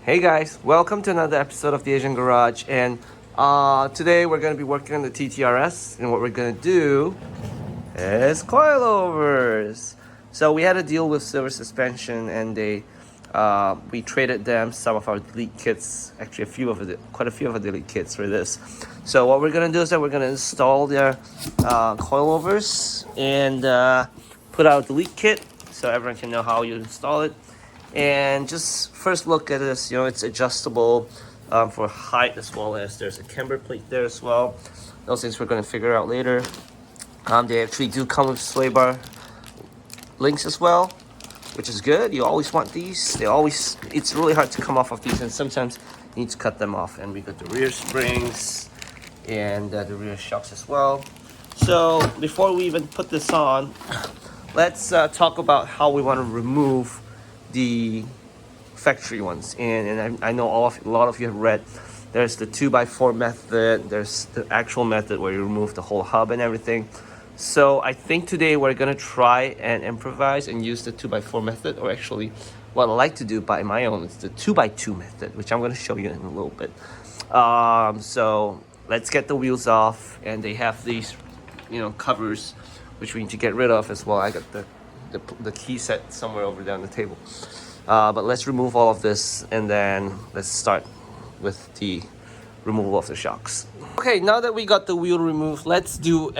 Hey guys, welcome to another episode of the Asian Garage, and today we're going to be working on the TTRS, and what we're going to do is coilovers. So we had a deal with Silver Suspension, and we traded them some of our delete kits, actually quite a few of the delete kits for this. So what we're going to do is that we're going to install their coilovers and put out a delete kit so everyone can know how you install it. And just first look at this, it's adjustable for height, as well as there's a camber plate there as well. Those things we're going to figure out later. They actually do come with sway bar links as well, which is good. You always want these. It's really hard to come off of these, and sometimes you need to cut them off. And we got the rear springs and the rear shocks as well. So before we even put this on, let's talk about how we want to remove the factory ones. And I know a lot of you have read, there's the 2x4 method, there's the actual method where you remove the whole hub and everything. So I think today we're gonna try and improvise and use the 2x4 method, or actually what I like to do by my own is the 2x2 method, which I'm gonna show you in a little bit. So let's get the wheels off, and they have these covers which we need to get rid of as well. I got the key set somewhere over there on the table. But let's remove all of this, and then let's start with the removal of the shocks. Okay, now that we got the wheel removed, let's do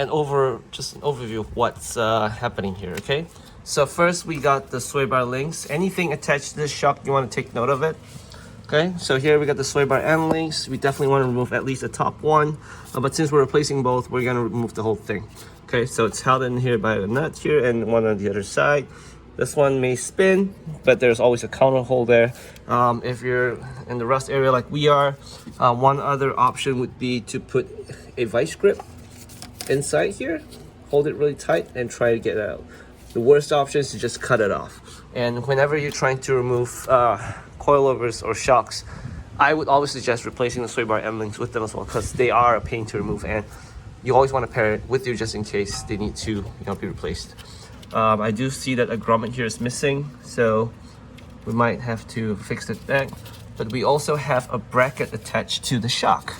just an overview of what's happening here, okay? So first we got the sway bar links. Anything attached to this shock, you want to take note of it. Okay, so here we got the sway bar end links. We definitely want to remove at least the top one, but since we're replacing both, we're gonna remove the whole thing. Okay, so it's held in here by a nut here and one on the other side. This one may spin, but there's always a counter hole there. If you're in the rust area like we are, one other option would be to put a vice grip inside here, hold it really tight, and try to get it out. The worst option is to just cut it off. And whenever you're trying to remove coilovers or shocks, I would always suggest replacing the sway bar end links with them as well, because they are a pain to remove, and you always want to pair it with you just in case they need to be replaced. I do see that a grommet here is missing, so we might have to fix it back. But we also have a bracket attached to the shock,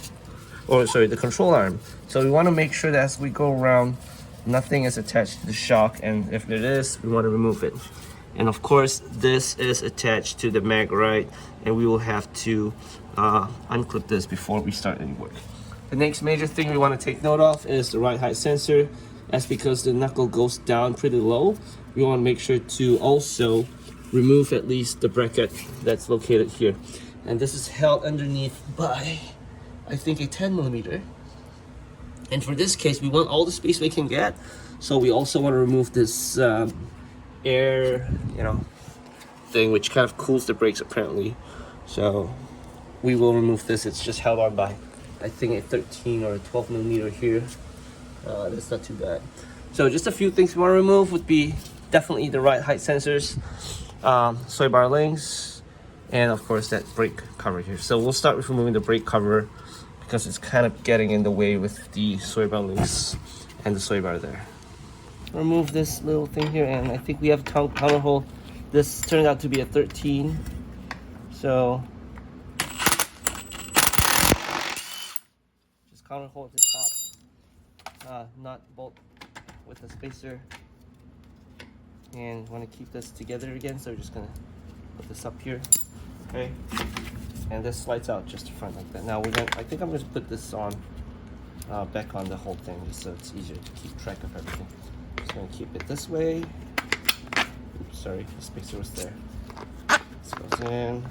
or sorry, the control arm. So we want to make sure that as we go around, nothing is attached to the shock, and if it is, we want to remove it. And of course, this is attached to the mag right, and we will have to unclip this before we start any work. The next major thing we want to take note of is the ride height sensor. That's because the knuckle goes down pretty low. We want to make sure to also remove at least the bracket that's located here. And this is held underneath by, I think, a 10mm. And for this case, we want all the space we can get. So we also want to remove this air, thing, which kind of cools the brakes apparently. So we will remove this. It's just held on by, I think, a 13 or a 12mm here. That's not too bad. So just a few things we want to remove would be definitely the ride height sensors, sway bar links, and of course that brake cover here. So we'll start with removing the brake cover because it's kind of getting in the way with the sway bar links and the sway bar there. Remove this little thing here, and I think we have counter hole. This turned out to be a 13. So just counter hole at the top. Nut bolt with the spacer, and want to keep this together again, so we're just gonna put this up here, okay, and this slides out just the front like that. Now I think I'm gonna put this on back on the whole thing, just so it's easier to keep track of everything. Just gonna keep it this way. Oops, sorry, the spacer was there. This goes in.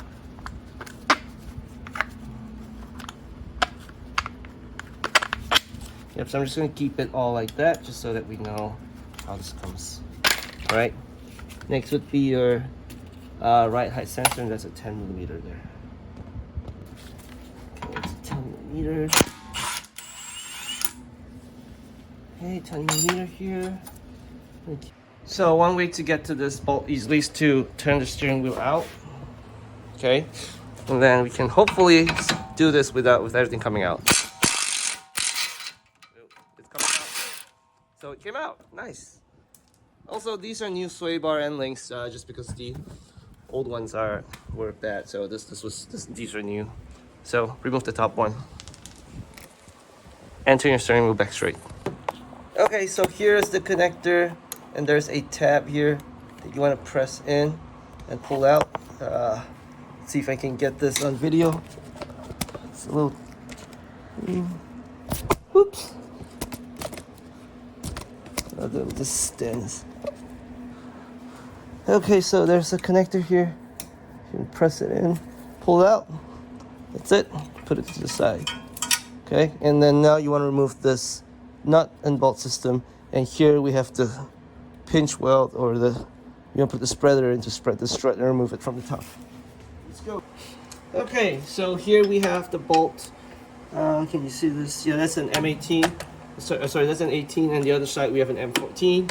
Yep, so I'm just going to keep it all like that, just so that we know how this comes. All right. Next would be your ride height sensor, and that's a 10mm there. Okay, it's 10mm. Okay, 10mm here. So one way to get to this bolt easily is to turn the steering wheel out. Okay, and then we can hopefully do this with everything coming out. It's coming out. So it came out. Nice. Also, these are new sway bar end links, just because the old ones were bad, so these are new. So remove the top one and turn your steering wheel back straight. Okay, so here's the connector, and there's a tab here that you want to press in and pull out. Let's see if I can get this on video. It's a little... Oops. This stands. Okay, so there's a connector here. You can press it in, pull it out. That's it. Put it to the side. Okay, and then now you want to remove this nut and bolt system, and here we have the pinch weld, or you want to put the spreader in to spread the strut and remove it from the top. Let's go. Okay, so here we have the bolt. Can you see this? Yeah, that's an M18. Sorry, that's an 18, and the other side we have an M14.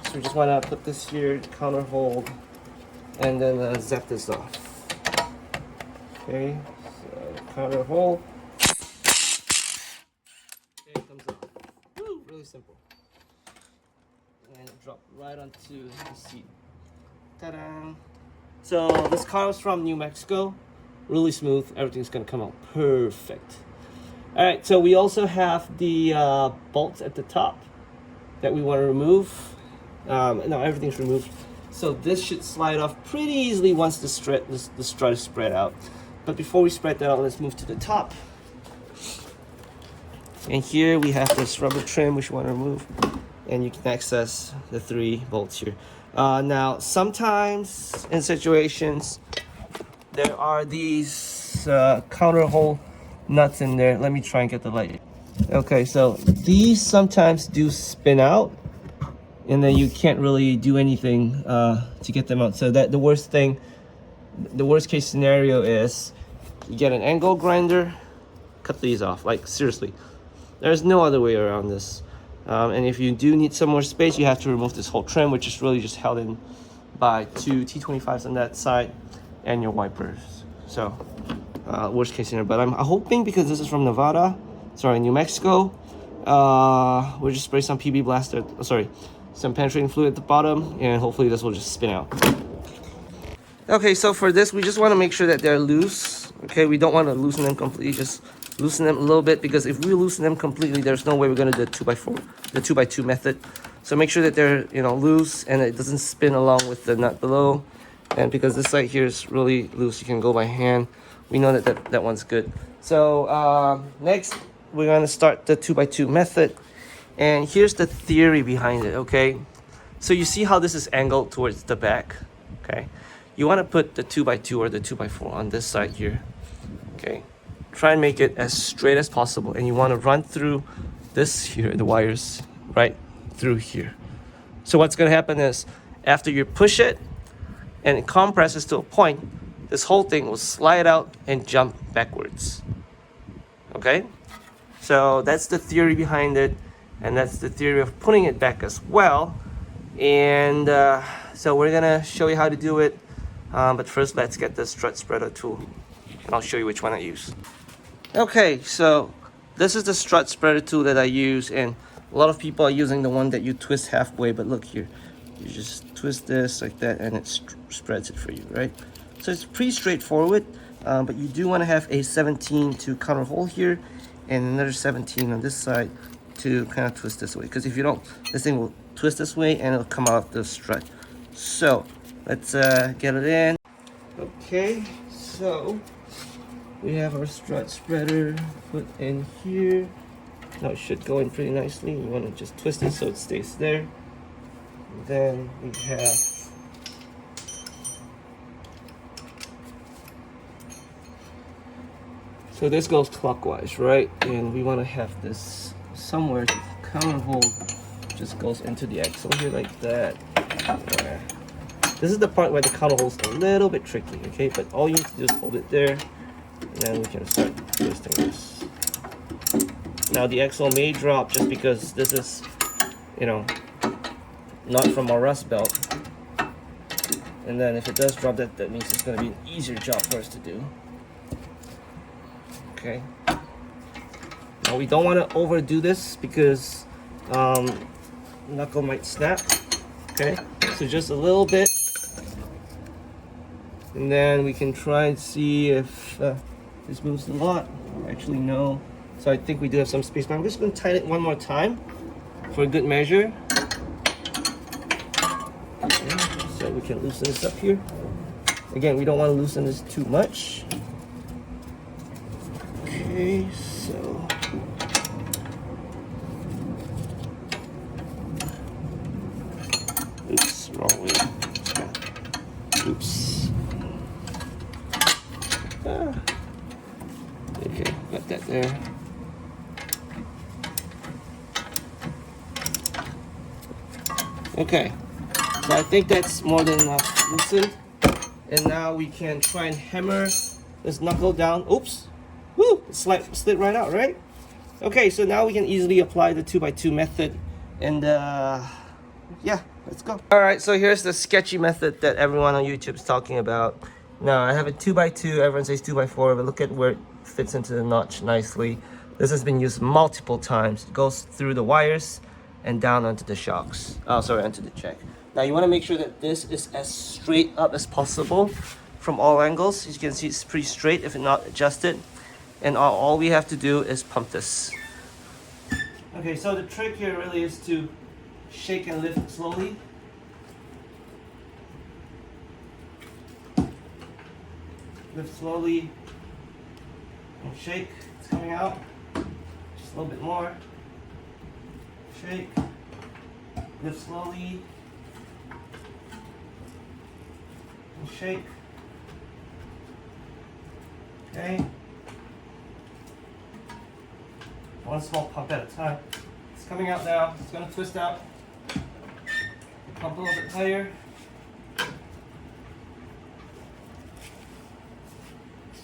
So we just want to put this here to counter hold, and then zap this off. Okay, so counter hold. There it comes off. Woo, really simple. And drop right onto the seat. Ta-da! So this car was from New Mexico. Really smooth. Everything's gonna come out perfect. All right, so we also have the bolts at the top that we want to remove. No, everything's removed. So this should slide off pretty easily once the strut is spread out. But before we spread that out, let's move to the top. And here we have this rubber trim which we want to remove, and you can access the 3 bolts here. Now, sometimes in situations there are these counter hole nuts in there. Let me try and get the light. Okay, so these sometimes do spin out, and then you can't really do anything to get them out. So that the worst case scenario is you get an angle grinder, cut these off. Like, seriously, there's no other way around this. And if you do need some more space, you have to remove this whole trim, which is really just held in by 2 T25s on that side and your wipers. So worst case scenario, but I'm hoping, because this is from New Mexico, we'll just spray some PB blaster, some penetrating fluid at the bottom, and hopefully this will just spin out. Okay, so for this, we just want to make sure that they're loose. Okay, we don't want to loosen them completely, just loosen them a little bit, because if we loosen them completely, there's no way we're going to do the 2x2 method. So make sure that they're loose and it doesn't spin along with the nut below. And because this side here is really loose, you can go by hand. We know that one's good. So next, we're going to start the 2x2 method. And here's the theory behind it, okay? So you see how this is angled towards the back, okay? You want to put the 2x2 or the 2x4 on this side here, okay? Try and make it as straight as possible. And you want to run through this here, the wires, right through here. So what's going to happen is, after you push it and it compresses to a point, this whole thing will slide out and jump backwards, okay? So that's the theory behind it. And that's the theory of putting it back as well. And so we're gonna show you how to do it. But first, let's get the strut spreader tool, and I'll show you which one I use. Okay, so this is the strut spreader tool that I use, and a lot of people are using the one that you twist halfway. But look here, you just twist this like that, and it spreads it for you, right? So it's pretty straightforward. But you do want to have a 17 to counter hole here, and another 17 on this side to kind of twist this way, because if you don't, this thing will twist this way and it'll come out the strut. So let's get it in. Okay, so we have our strut spreader put in here. Now it should go in pretty nicely. You want to just twist it so it stays there. Then we have so this goes clockwise, right? And we want to have this somewhere to counter hold. Just goes into the axle here like that. This is the part where the counter hold's a little bit tricky, okay? But all you need to do is hold it there, and then we can start twisting this. Now the axle may drop just because this is, not from our rust belt. And then if it does drop, that means it's going to be an easier job for us to do. Okay. Now we don't want to overdo this because knuckle might snap. Okay, so just a little bit. And then we can try and see if this moves a lot. Actually, no. So I think we do have some space, but I'm just going to tighten it one more time for a good measure. Okay, so we can loosen this up here. Again, we don't want to loosen this too much. Okay, so oops, wrong way. Oops. Okay, got that there. Okay, so I think that's more than enough loosened. And now we can try and hammer this knuckle down. Oops. Woo! It slid right out, right? Okay, so now we can easily apply the 2x2 method. And yeah, let's go. Alright, so here's the sketchy method that everyone on YouTube is talking about. Now, I have a 2x2, everyone says 2x4, but look at where it fits into the notch nicely. This has been used multiple times. It goes through the wires and down onto the shocks. Oh, sorry, onto the check. Now, you want to make sure that this is as straight up as possible from all angles. As you can see, it's pretty straight if it's not adjusted. And all we have to do is pump this. Okay, so the trick here really is to shake and lift slowly. Lift slowly and shake. It's coming out. Just a little bit more. Shake. Lift slowly. And shake. Okay. One small pump at a time. It's coming out now. It's going to twist out. Pump a little bit higher.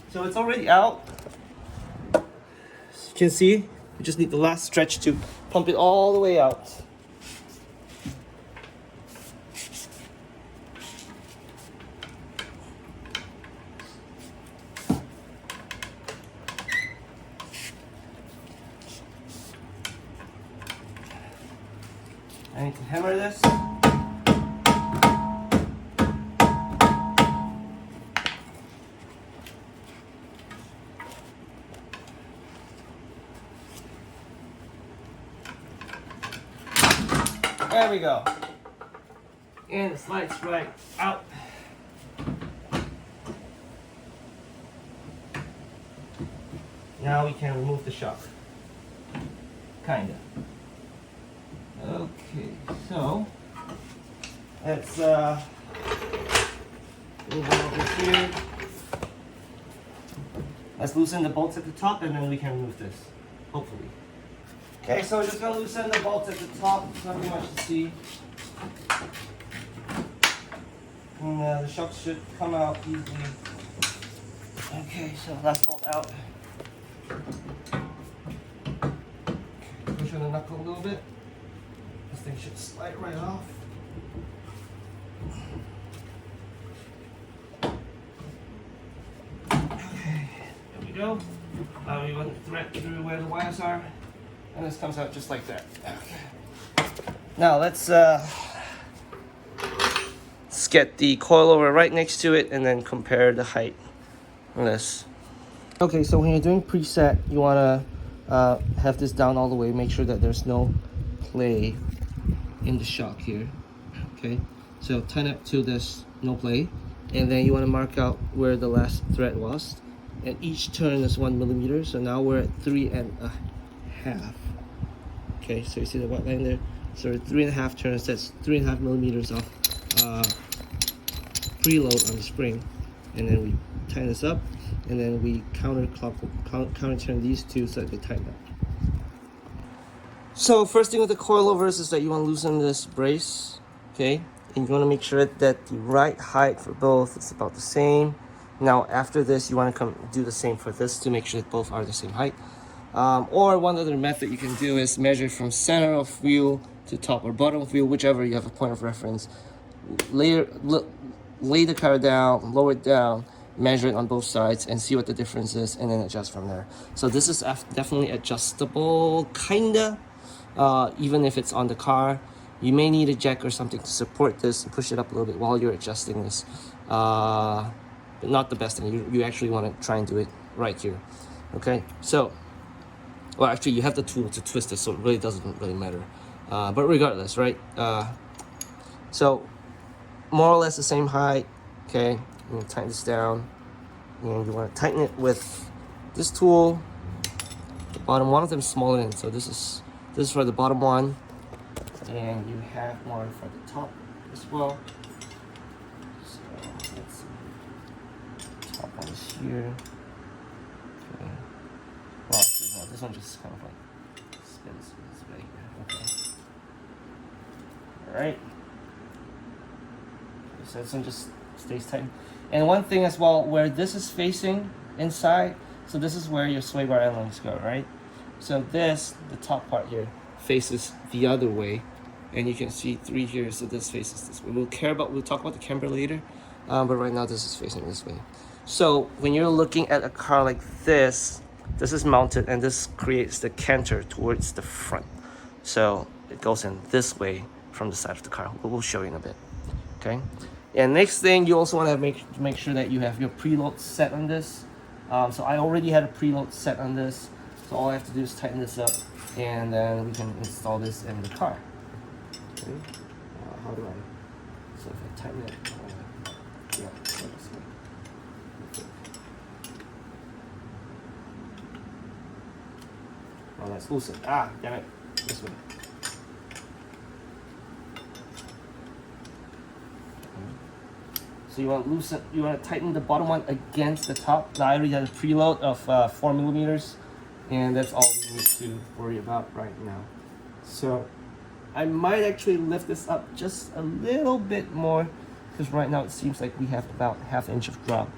So it's already out. As you can see, we just need the last stretch to pump it all the way out. I need to hammer this. There we go. And it slides right out. Now we can remove the shock. Kinda. Okay, so let's move on over here. Let's loosen the bolts at the top and then we can remove this, hopefully. Okay, so we're just gonna loosen the bolts at the top. There's nothing much to see. And the shocks should come out easily. Okay, so last bolt out. Push on the knuckle a little bit. This thing should slide right off. Okay, there we go. Now we run the thread through where the wires are. And this comes out just like that. Okay. Now let's get the coilover right next to it and then compare the height on this. Okay, so when you're doing preset, you want to have this down all the way. Make sure that there's no play in the shock here. Okay, so tighten up to this no play, and then you want to mark out where the last thread was. And each turn is 1 millimeter. So now we're at 3.5. Okay, so you see the white line there. So 3.5 turns. That's 3.5 millimeters of preload on the spring, and then we tighten this up, and then we counter turn these two so that they tighten up. So first thing with the coilovers is that you want to loosen this brace, okay, and you want to make sure that the right height for both is about the same. Now after this, you want to do the same for this to make sure that both are the same height. Or one other method you can do is measure from center of wheel to top or bottom of wheel, whichever you have a point of reference. Lay the car down, lower it down, measure it on both sides and see what the difference is, and then adjust from there. So this is definitely adjustable, kinda, even if it's on the car. You may need a jack or something to support this and push it up a little bit while you're adjusting this. not the best thing. You actually want to try and do it right here. Okay, so, well, actually, you have the tool to twist it, so it really doesn't really matter. But regardless, right? So, more or less the same height. Okay, you want to tighten this down, and you want to tighten it with this tool. The bottom one of them is smaller than, so this is for the bottom one, and you have one for the top as well. So let's see, top one is here. Okay. Well, actually, no, this one just kind of like spins this way here. Okay. All right. So this one just stays tight. And one thing as well, where this is facing inside, so this is where your sway bar end-links go, right? So this, the top part here, faces the other way, and you can see 3 here, so this faces this way. We'll talk about the camber later, but right now this is facing this way. So when you're looking at a car like this is mounted, and this creates the canter towards the front. So it goes in this way from the side of the car. We'll show you in a bit. Okay. And next thing, you also want to make sure that you have your preload set on this. So I already had a preload set on this. So all I have to do is tighten this up, and then we can install this in the car. Okay. How do I? So if I tighten it, yeah. So this way. Oh, that's loosened. Ah, damn it. This way. So you want to tighten the bottom one against the top. Now I already have a preload of 4 millimeters, and that's all we need to worry about right now. So I might actually lift this up just a little bit more, because right now it seems like we have about ½ inch of drop.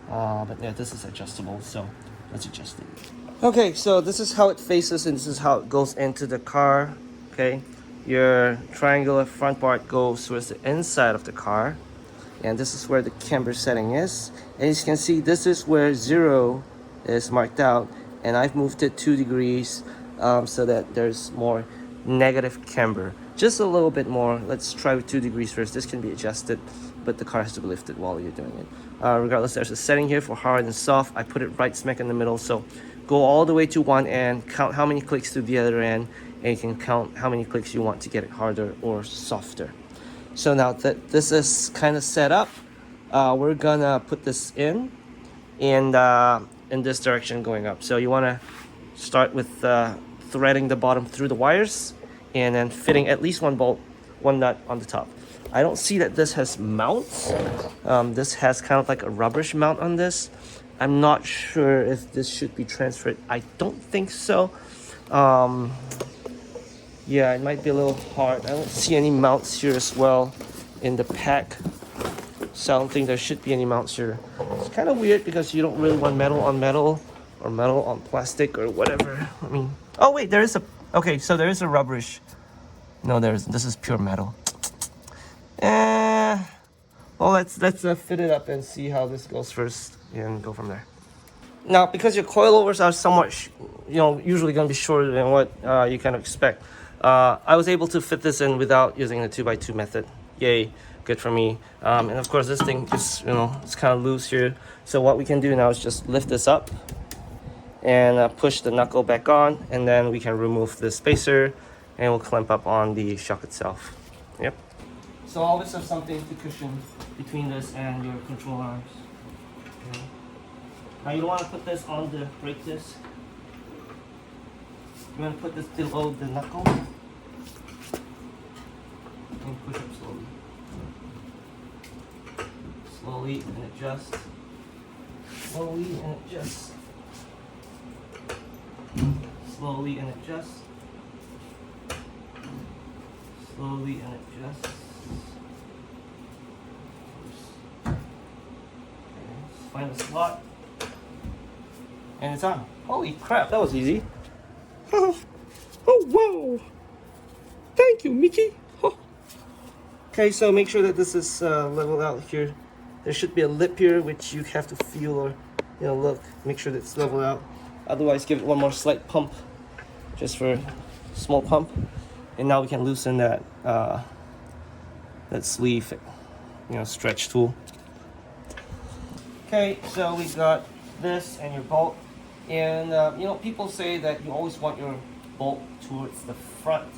But yeah, this is adjustable, so let's adjust it. Okay, so this is how it faces, and this is how it goes into the car. Okay, your triangular front part goes towards the inside of the car. And this is where the camber setting is. And as you can see, this is where 0 is marked out. And I've moved it 2 degrees so that there's more negative camber. Just a little bit more. Let's try with 2 degrees first. This can be adjusted, but the car has to be lifted while you're doing it. Regardless, there's a setting here for hard and soft. I put it right smack in the middle. So go all the way to one end, count how many clicks to the other end, and you can count how many clicks you want to get it harder or softer. So now that this is kind of set up, we're gonna put this in this direction going up. So you want to start with threading the bottom through the wires, and then fitting at least one bolt, one nut on the top. I don't see that this has mounts. This has kind of like a rubberish mount on this. I'm not sure if this should be transferred. I don't think so. Yeah, it might be a little hard. I don't see any mounts here as well in the pack. So I don't think there should be any mounts here. It's kind of weird because you don't really want metal on metal or metal on plastic or whatever. I mean, oh wait, there is a, okay, so there is a rubberish. No, there isn't. This is pure metal. Well, let's fit it up and see how this goes first and go from there. Now, because your coilovers are somewhat, usually going to be shorter than what you kind of expect, I was able to fit this in without using the 2x2 method. Yay, good for me. And of course, this thing is, it's kind of loose here. So what we can do now is just lift this up and push the knuckle back on, and then we can remove the spacer and we'll clamp up on the shock itself. Yep. So always have something to cushion between this and your control arms. Okay. Now you don't want to put this on the brake disc. You want to put this below the knuckle and push up slowly. Slowly and adjust. Slowly and adjust. Slowly and adjust. Slowly and adjust. Okay, find the slot. And it's on. Holy crap, that was easy. Oh, wow. Thank you, Mickey. Oh. Okay, so make sure that this is leveled out here. There should be a lip here, which you have to feel or, look. Make sure that it's leveled out. Otherwise, give it one more slight pump, just for a small pump. And now we can loosen that that sleeve, stretch tool. Okay, so we got this and your bolt. And you know, people say that you always want your bolt towards the front,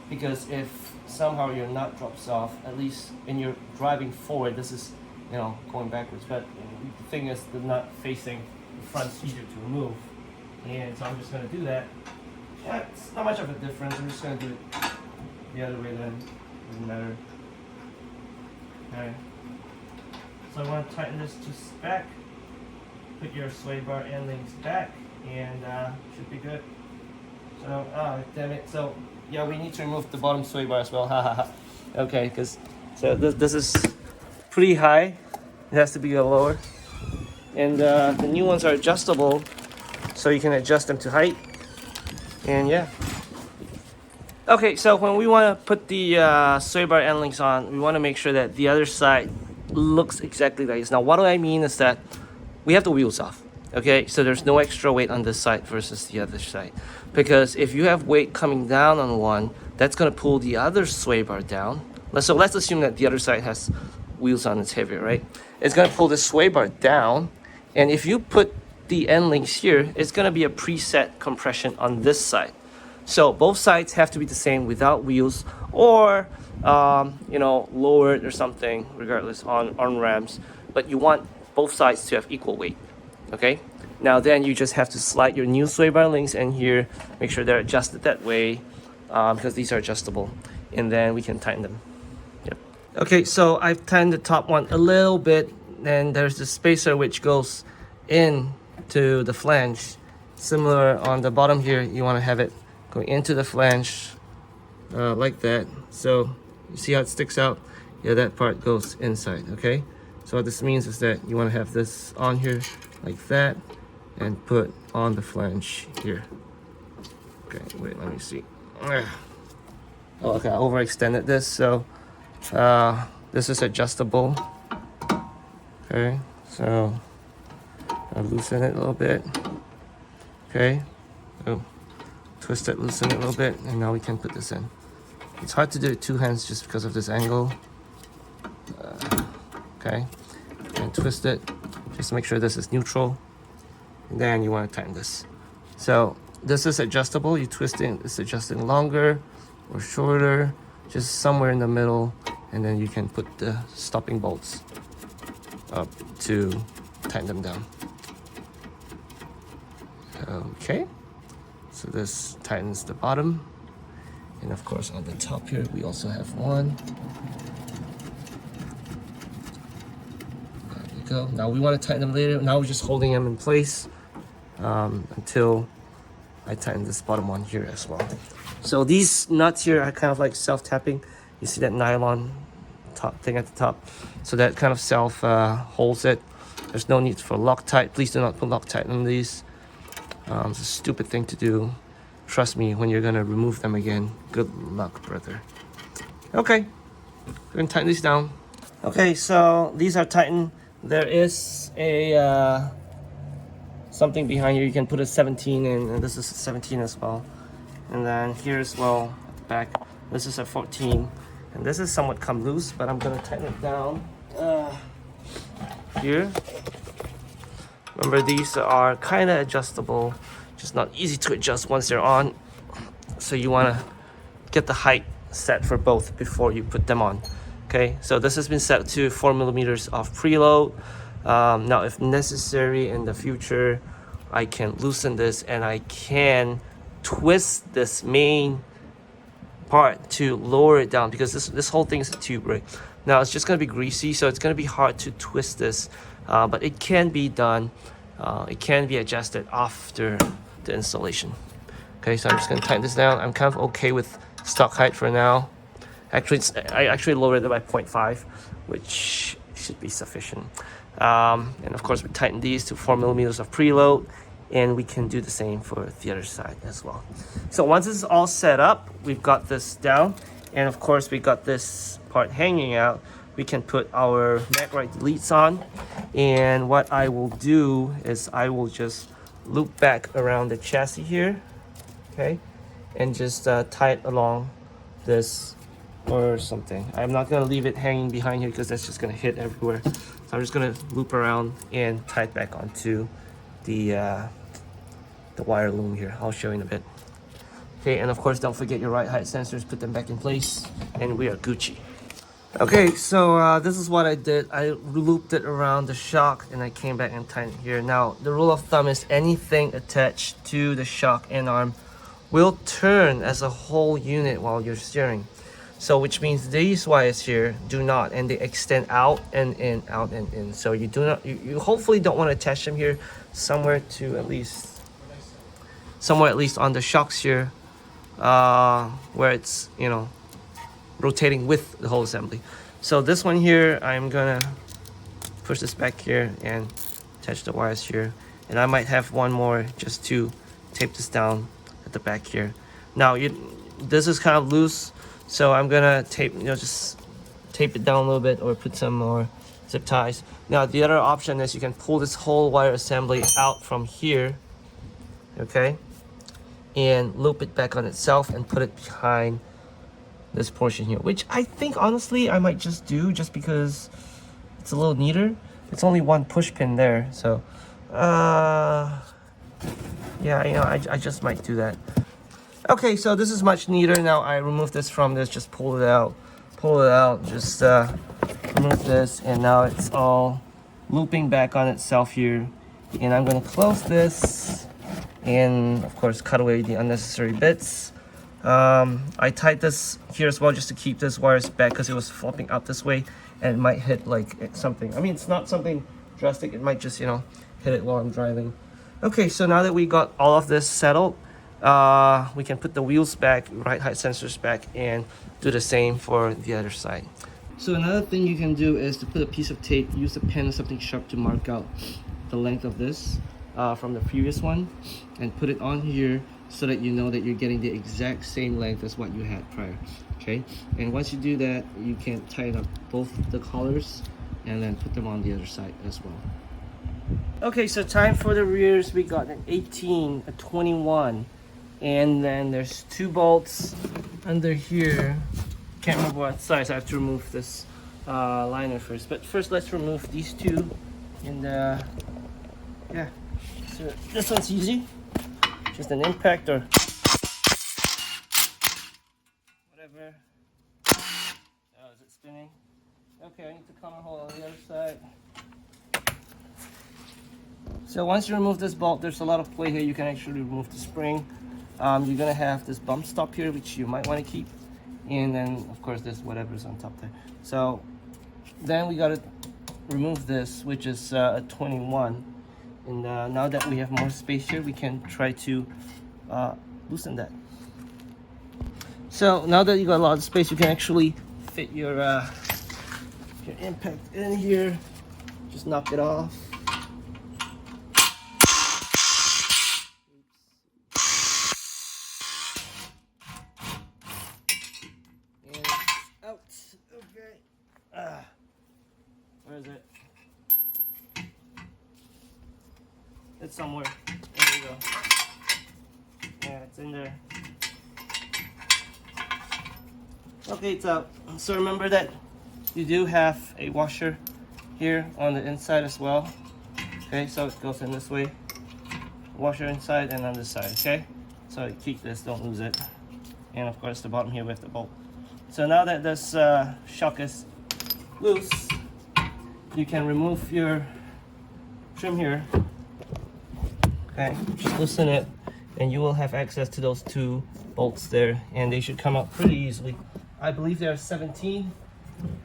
because if somehow your nut drops off, at least when you're driving forward, this is, you know, going backwards, but the thing is the nut facing the front is easier to remove. And so I'm just going to do that. Yeah, it's not much of a difference. I'm just going to do it the other way then. Doesn't matter. Okay. So I want to tighten this just back. Put your sway bar end links back, and should be good. So, damn it. So, yeah, we need to remove the bottom sway bar as well. Okay, because so this is pretty high. It has to be a lower. And the new ones are adjustable, so you can adjust them to height. And yeah. Okay, so when we want to put the sway bar end links on, we want to make sure that the other side looks exactly like this. Now, what do I mean is that we have the wheels off. Okay, so there's no extra weight on this side versus the other side. Because if you have weight coming down on one, that's going to pull the other sway bar down. So let's assume that the other side has wheels on, it's heavier, right? It's going to pull the sway bar down. And if you put the end links here, it's going to be a preset compression on this side. So both sides have to be the same without wheels, or you know, lowered or something, regardless, on rams. But you want both sides to have equal weight. Okay, now then you just have to slide your new sway bar links in here, make sure they're adjusted that way, because these are adjustable, and then we can tighten them. Yep. Okay, so I've tightened the top one a little bit, and there's the spacer which goes in to the flange. Similar on the bottom here, you want to have it go into the flange like that. So you see how it sticks out? Yeah, that part goes inside. Okay, so what this means is that you want to have this on here like that, and put on the flange here. Okay, wait, let me see. Oh, okay, I overextended this, so this is adjustable. Okay, so I'll loosen it a little bit. Okay, so twist it, loosen it a little bit, and now we can put this in. It's hard to do it with two hands just because of this angle. Okay, and twist it. Just make sure this is neutral, and then you want to tighten this. So this is adjustable. You twist it, it's adjusting longer or shorter, just somewhere in the middle, and then you can put the stopping bolts up to tighten them down. Okay, so this tightens the bottom, and of course on the top here we also have one. Go. Now we want to tighten them later. Now we're just holding them in place until I tighten this bottom one here as well. So these nuts here are kind of like self-tapping. You see that nylon top thing at the top? So that kind of self holds it. There's no need for Loctite. Please do not put Loctite on these. It's a stupid thing to do. Trust me, when you're going to remove them again, good luck, brother. Okay, we're going to tighten these down. Okay, so these are tightened. There is a something behind here. You can put a 17 in, and this is a 17 as well. And then here as well at the back, this is a 14, and this is somewhat come loose, but I'm gonna tighten it down here. Remember, these are kind of adjustable, just not easy to adjust once they're on. So you want to get the height set for both before you put them on. Okay, so this has been set to 4 millimeters of preload. Now, if necessary in the future, I can loosen this and I can twist this main part to lower it down, because this whole thing is a tube, right? Now it's just going to be greasy, so it's going to be hard to twist this, but it can be done. It can be adjusted after the installation. Okay, so I'm just going to tighten this down. I'm kind of okay with stock height for now. Actually, I actually lowered it by 0.5, which should be sufficient. And of course, we tighten these to 4 millimeters of preload, and we can do the same for the other side as well. So once this is all set up, we've got this down, and of course, we got this part hanging out. We can put our mag right deletes on, and what I will do is I will just loop back around the chassis here, okay, and just tie it along this or something. I'm not gonna leave it hanging behind here because that's just gonna hit everywhere. So So I'm just gonna loop around and tie it back onto the wire loom here. I'll show you in a bit. Okay, and of course, don't forget your ride height sensors. Put them back in place, and we are Gucci. Okay, so this is what I did. I looped it around the shock, and I came back and tightened it here. Now, the rule of thumb is anything attached to the shock end arm will turn as a whole unit while you're steering. So which means these wires here do not, and they extend out and in, out and in. So you do not, you hopefully don't want to attach them here somewhere at least on the shocks here, where it's, you know, rotating with the whole assembly. So this one here, I'm gonna push this back here and attach the wires here. And I might have one more just to tape this down at the back here. Now this is kind of loose, so I'm gonna tape, just tape it down a little bit or put some more zip ties. Now the other option is you can pull this whole wire assembly out from here, okay, and loop it back on itself and put it behind this portion here, which I think honestly I might just do just because it's a little neater. It's only one push pin there, so yeah, I just might do that. Okay, so this is much neater. Now I remove this from this, just pull it out, just remove this, and now it's all looping back on itself here. And I'm gonna close this and of course cut away the unnecessary bits. I tied this here as well just to keep this wires back because it was flopping out this way and it might hit like something. I mean, it's not something drastic, it might just, hit it while I'm driving. Okay, so now that we got all of this settled, we can put the wheels back, ride height sensors back, and do the same for the other side. So another thing you can do is to put a piece of tape, use a pen or something sharp to mark out the length of this from the previous one, and put it on here so that you know that you're getting the exact same length as what you had prior. Okay, and once you do that, you can tighten up both the collars and then put them on the other side as well. Okay, so time for the rears. We got an 18, a 21, and then there's 2 bolts under here. Can't remember what size. I have to remove this liner first. But first, let's remove these 2. And yeah, so this one's easy. Just an impact or whatever. Oh, is it spinning? Okay, I need to come and hold on the other side. So once you remove this bolt, there's a lot of play here. You can actually remove the spring. You're gonna have this bump stop here, which you might want to keep, and then of course there's whatever's on top there. So then we gotta remove this, which is a 21, and now that we have more space here, we can try to loosen that. So now that you got a lot of space, you can actually fit your impact in here. Just knock it off. Where is it? It's somewhere. There we go. Yeah, it's in there. Okay, it's out. So remember that you do have a washer here on the inside as well. Okay, so it goes in this way. Washer inside and on this side, okay? So keep this, don't lose it. And of course the bottom here with the bolt. So now that this shock is loose, you can remove your trim here. Okay, just loosen it, and you will have access to those 2 bolts there, and they should come out pretty easily. I believe they're 17.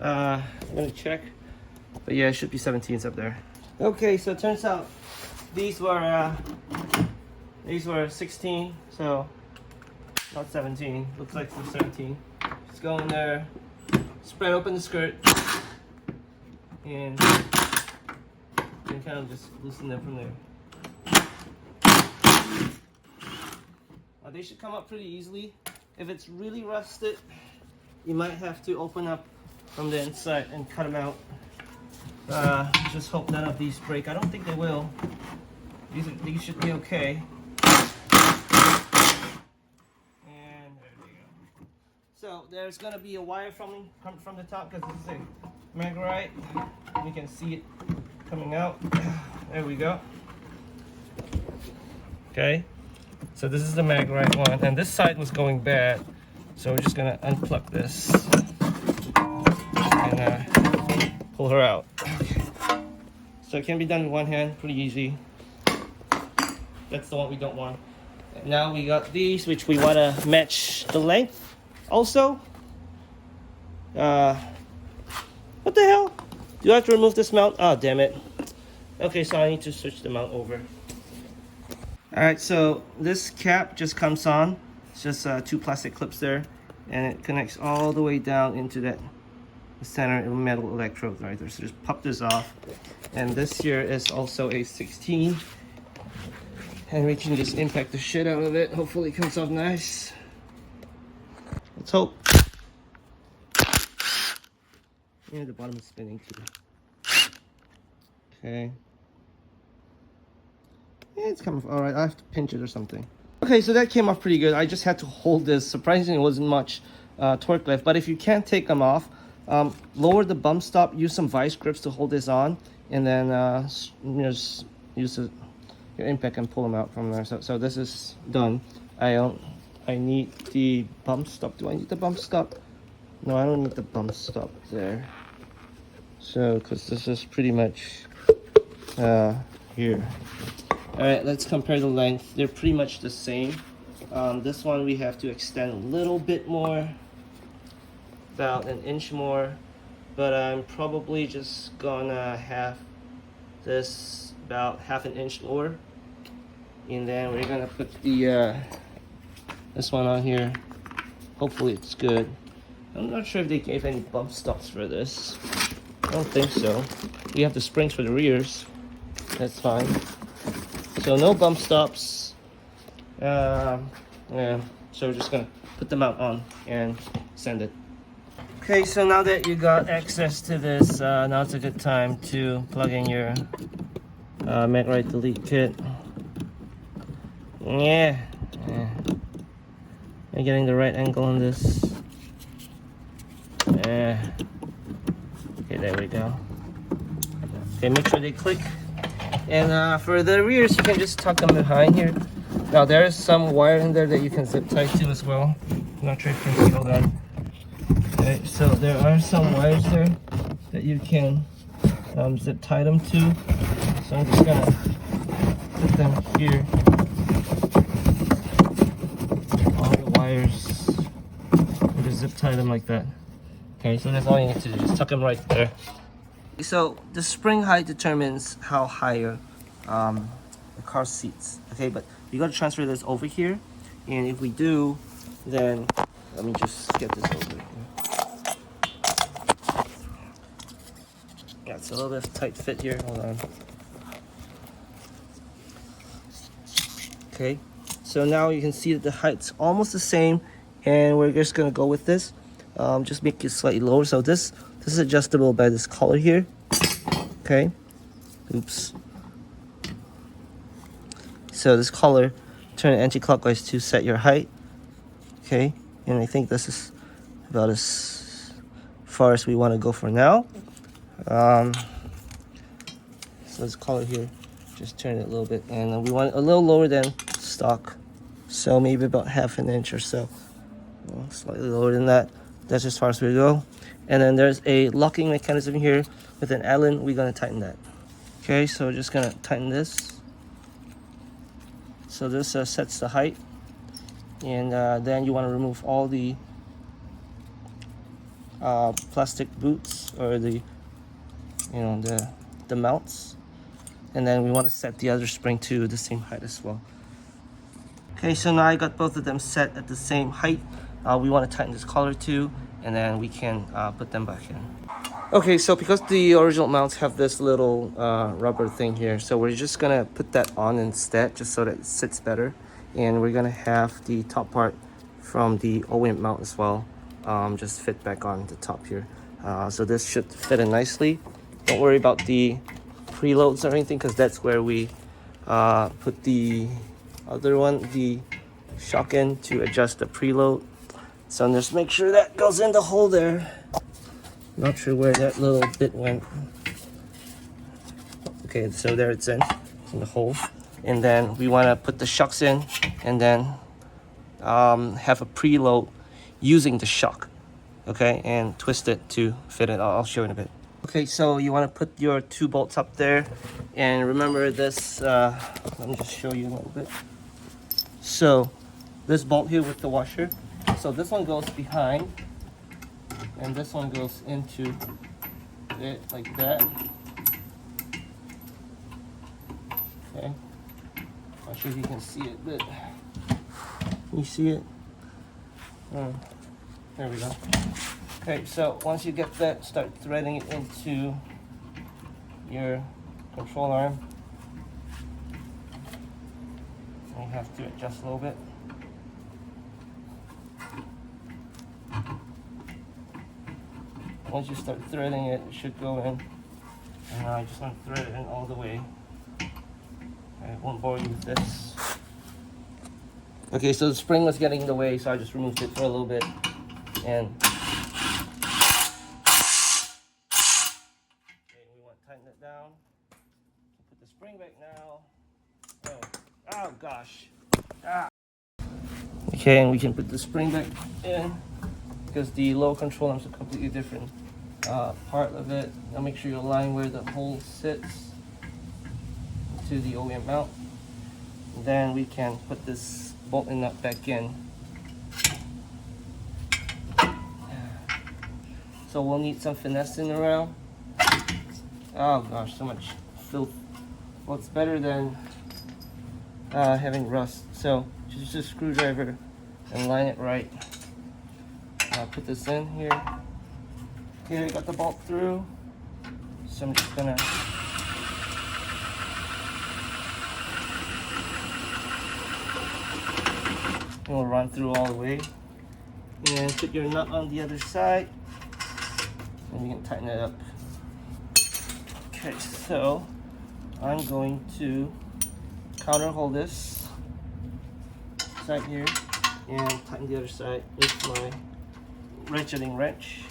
I'm gonna check, but yeah, it should be 17s up there. Okay, so it turns out these were 16, so not 17. Looks like they're 17. Just go in there, spread open the skirt, and kind of just loosen them from there. They should come up pretty easily. If it's really rusted, you might have to open up from the inside and cut them out. Just hope none of these break. I don't think they will. These should be okay. And there we go. So there's gonna be a wire from the top because this is a mag right. You can see it coming out. There we go. Okay, so this is the mag right one, and this side was going bad, so we're just gonna unplug this and pull her out. Okay. So it can be done with one hand, pretty easy. That's the one we don't want. And now we got these, which we want to match the length also. What the hell? Do I have to remove this mount? Oh, damn it. Okay, so I need to switch the mount over. Alright, so this cap just comes on. It's just 2 plastic clips there, and it connects all the way down into that center metal electrode right there. So just pop this off. And this here is also a 16. And we can just impact the shit out of it. Hopefully it comes off nice. Let's hope. Yeah, the bottom is spinning too. Okay. Yeah, it's coming off. Alright, I have to pinch it or something. Okay, so that came off pretty good. I just had to hold this. Surprisingly, it wasn't much torque left. But if you can't take them off, lower the bump stop, use some vice grips to hold this on, and then just use your impact and pull them out from there. So this is done. I need the bump stop. Do I need the bump stop? No, I don't need the bump stop there. So, because this is pretty much here. Alright, let's compare the length. They're pretty much the same. This one we have to extend a little bit more, about an inch more, but I'm probably just gonna have this about half an inch lower, and then we're gonna put the this one on here. Hopefully it's good. I'm not sure if they gave any bump stops for this. I don't think so. We have the springs for the rears. That's fine. So no bump stops. Yeah, so we're just gonna put them out on and send it. Okay, so now that you got access to this, now it's a good time to plug in your MagRite delete kit. Yeah. I'm getting the right angle on this. Yeah. Okay, there we go. Okay, make sure they click. And for the rears, you can just tuck them behind here. Now there's some wire in there that you can zip tie to as well. I'm not sure if you can see all that. Okay, so there are some wires there that you can zip tie them to. So I'm just gonna put them here. All the wires, and just zip tie them like that. Okay, so that's all you need to do. Just tuck them right there. So the spring height determines how high the car seats. Okay, but you got to transfer this over here, and if we do, then let me just get this over here. Yeah, it's a little bit of tight fit here. Hold on. Okay, so now you can see that the height's almost the same, and we're just gonna go with this. Just make it slightly lower. So this is adjustable by this collar here. Okay. Oops. So this collar, turn it anti-clockwise to set your height. Okay. And I think this is about as far as we want to go for now. So this collar here, just turn it a little bit, and we want it a little lower than stock. So maybe about half an inch or so. Well, slightly lower than that. That's as far as we go. And then there's a locking mechanism here with an Allen. We're gonna tighten that. Okay, so we're just gonna tighten this. So this sets the height, and then you want to remove all the plastic boots or the mounts, and then we want to set the other spring to the same height as well. Okay, so now I got both of them set at the same height. We want to tighten this collar too, and then we can put them back in. Okay, so because the original mounts have this little rubber thing here, so we're just gonna put that on instead, just so that it sits better. And we're gonna have the top part from the OEM mount as well, just fit back on the top here. So this should fit in nicely. Don't worry about the preloads or anything, because that's where we put the other one, the shock end, to adjust the preload. So just make sure that goes in the hole there. Not sure where that little bit went. Okay, so there it's in the hole. And then we want to put the shocks in and then have a preload using the shock. Okay, and twist it to fit it. I'll show you in a bit. Okay, so you want to put your 2 bolts up there, and remember this, let me just show you a little bit. So this bolt here with the washer, so this one goes behind and this one goes into it like that. Okay, not sure if you can see it, but can you see it? There we go. Okay, so once you get that, start threading it into your control arm. And you have to adjust a little bit. Once you start threading it, it should go in. And now I just want to thread it in all the way. I won't bore you with this. Okay, so the spring was getting in the way, so I just removed it for a little bit. And tighten it down. Put the spring back now. Oh gosh. Okay, and we can put the spring back in because the low control arm is a completely different part of it. Now make sure you align where the hole sits to the OEM mount. Then we can put this bolt and nut back in. So we'll need some finessing around. Oh gosh, so much filth. Well, it's better than having rust. So just a screwdriver and line it right. Put this in here. Okay, I got the bolt through. So I'm just gonna we'll run through all the way. And put your nut on the other side. And you can tighten it up. Okay, so I'm going to counter hold this side here and tighten the other side with my ratcheting wrench.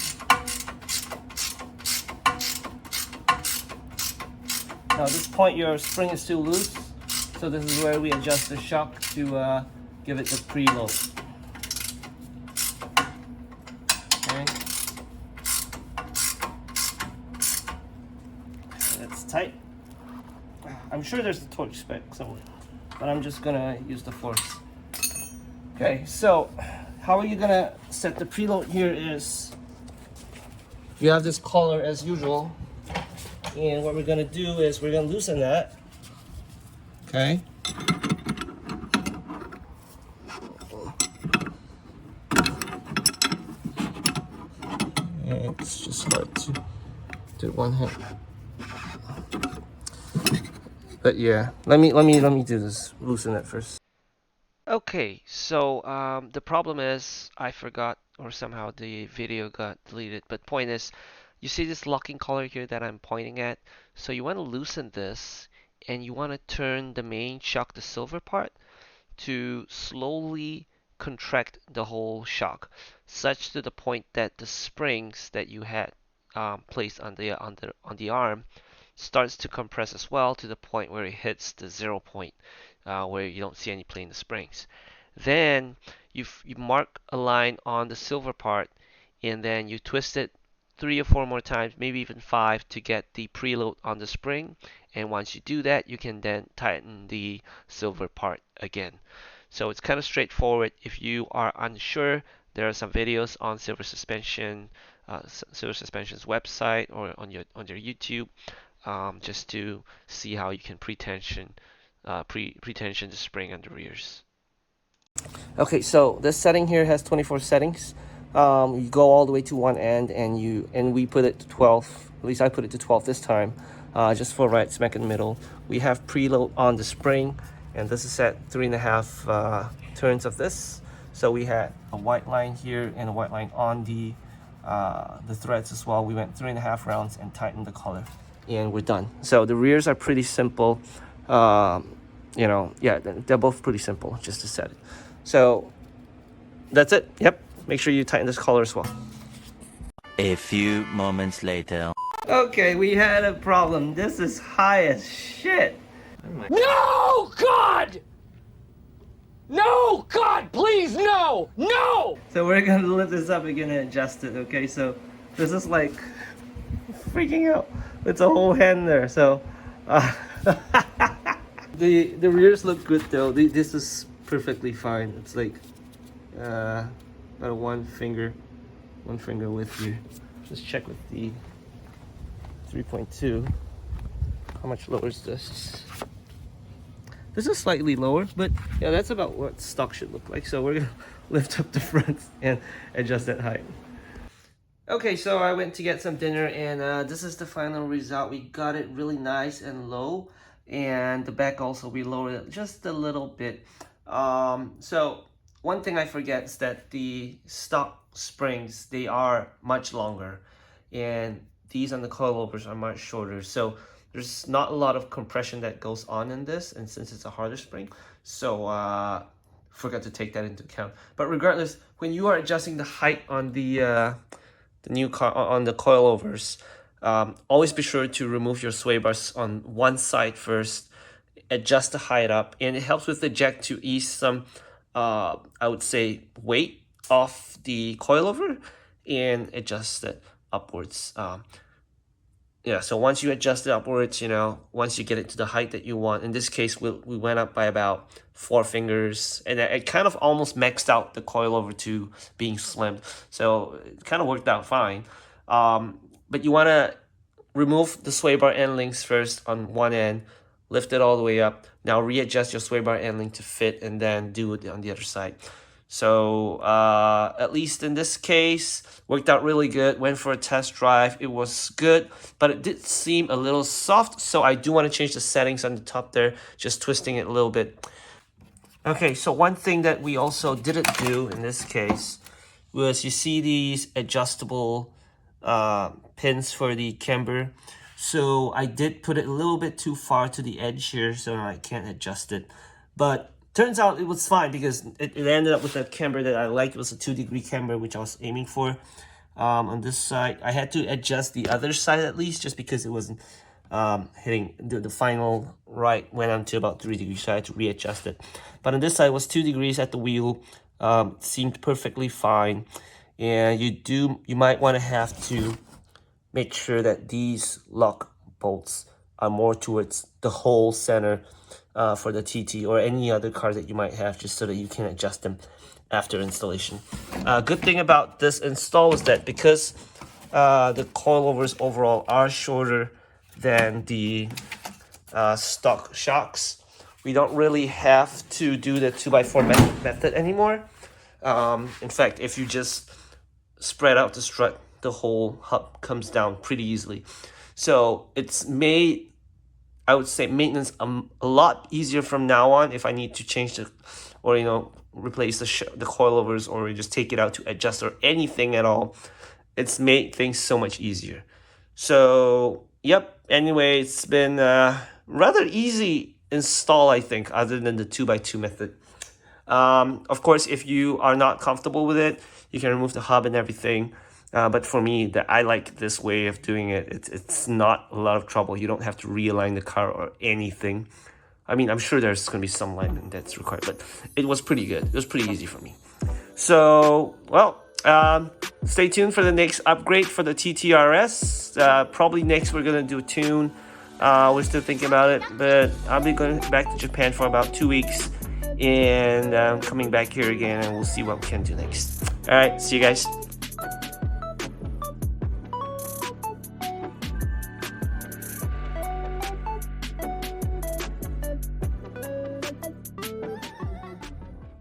Now at this point your spring is still loose, so this is where we adjust the shock to give it the preload. Okay. That's tight. I'm sure there's a torque spec somewhere, but I'm just gonna use the force. Okay, so how are you gonna set the preload here is you have this collar as usual, and what we're gonna do is we're gonna loosen that. Okay. And it's just hard to do one hand. But yeah, let me do this. Loosen it first. Okay, so the problem is I forgot, or somehow the video got deleted. But point is, you see this locking collar here that I'm pointing at. So you want to loosen this, and you want to turn the main shock, the silver part, to slowly contract the whole shock, such to the point that the springs that you had placed on the arm starts to compress as well, to the point where it hits the 0 point where you don't see any play in the springs. Then you mark a line on the silver part, and then you twist it 3 or 4 more times, maybe even 5, to get the preload on the spring. And once you do that, you can then tighten the silver part again. So it's kind of straightforward. If you are unsure, there are some videos on Silver Suspension's website or on your YouTube, just to see how you can pre-tension the spring and the rears. Okay, so this setting here has 24 settings. You go all the way to one end, and we put it to 12. At least I put it to 12 this time, just for right smack in the middle. We have preload on the spring, and this is at 3.5 turns of this. So we had a white line here and a white line on the threads as well. We went 3.5 rounds and tightened the collar, and we're done. So the rears are pretty simple. Yeah, they're both pretty simple just to set it. So that's it. Yep. Make sure you tighten this collar as well. A few moments later. Okay, we had a problem. This is high as shit. No, God! No, God, please, no! No! So we're gonna lift this up again and adjust it, okay? So this is like freaking out. It's a whole hand there, so the rears look good though. This is perfectly fine. It's like about one finger width here. Just check with the 3.2. How much lower is this? This is slightly lower, but yeah, that's about what stock should look like. So we're gonna lift up the front and adjust that height. Okay, so I went to get some dinner, and this is the final result. We got it really nice and low, and the back also we lowered it just a little bit. So one thing I forget is that the stock springs, they are much longer, and these on the coilovers are much shorter. So there's not a lot of compression that goes on in this, and since it's a harder spring, so forgot to take that into account. But regardless, when you are adjusting the height on the new car on the coilovers, always be sure to remove your sway bars on one side first, adjust the height up, and it helps with the jack to ease some I would say weight off the coilover and adjust it upwards. Yeah, so once you adjust it upwards, you know, once you get it to the height that you want, in this case, we went up by about 4 fingers, and it kind of almost maxed out the coilover to being slimmed. So it kind of worked out fine. But you want to remove the sway bar end links first on one end, lift it all the way up. Now readjust your sway bar end link to fit, and then do it on the other side. So at least in this case, worked out really good. Went for a test drive. It was good, but it did seem a little soft. So I do want to change the settings on the top there, just twisting it a little bit. Okay, so one thing that we also didn't do in this case was, you see these adjustable pins for the camber. So I did put it a little bit too far to the edge here, so I can't adjust it. But turns out it was fine, because it ended up with a camber that I liked. It was a 2-degree camber, which I was aiming for. On this side, I had to adjust the other side at least, just because it wasn't hitting the final right, went on to about 3 degrees, so I had to readjust it. But on this side, it was 2 degrees at the wheel. Seemed perfectly fine. And you might want to have to make sure that these lock bolts are more towards the whole center for the TT or any other car that you might have, just so that you can adjust them after installation. Good thing about this install is that because the coilovers overall are shorter than the stock shocks, we don't really have to do the 2x4 method anymore. In fact, if you just spread out the strut, the whole hub comes down pretty easily. So it's made, I would say, maintenance a lot easier from now on. If I need to change the, or replace the coilovers, or just take it out to adjust or anything at all, it's made things so much easier. So yep, anyway, it's been rather easy install, I think, other than the 2x2 method. Of course, if you are not comfortable with it, you can remove the hub and everything. But for me, I like this way of doing it. It's not a lot of trouble. You don't have to realign the car or anything. I mean, I'm sure there's going to be some alignment that's required, but it was pretty good. It was pretty easy for me. So, well, stay tuned for the next upgrade for the TTRS. Probably next we're going to do a tune. We're still thinking about it, but I'll be going back to Japan for about 2 weeks, and coming back here again, and we'll see what we can do next. All right, see you guys.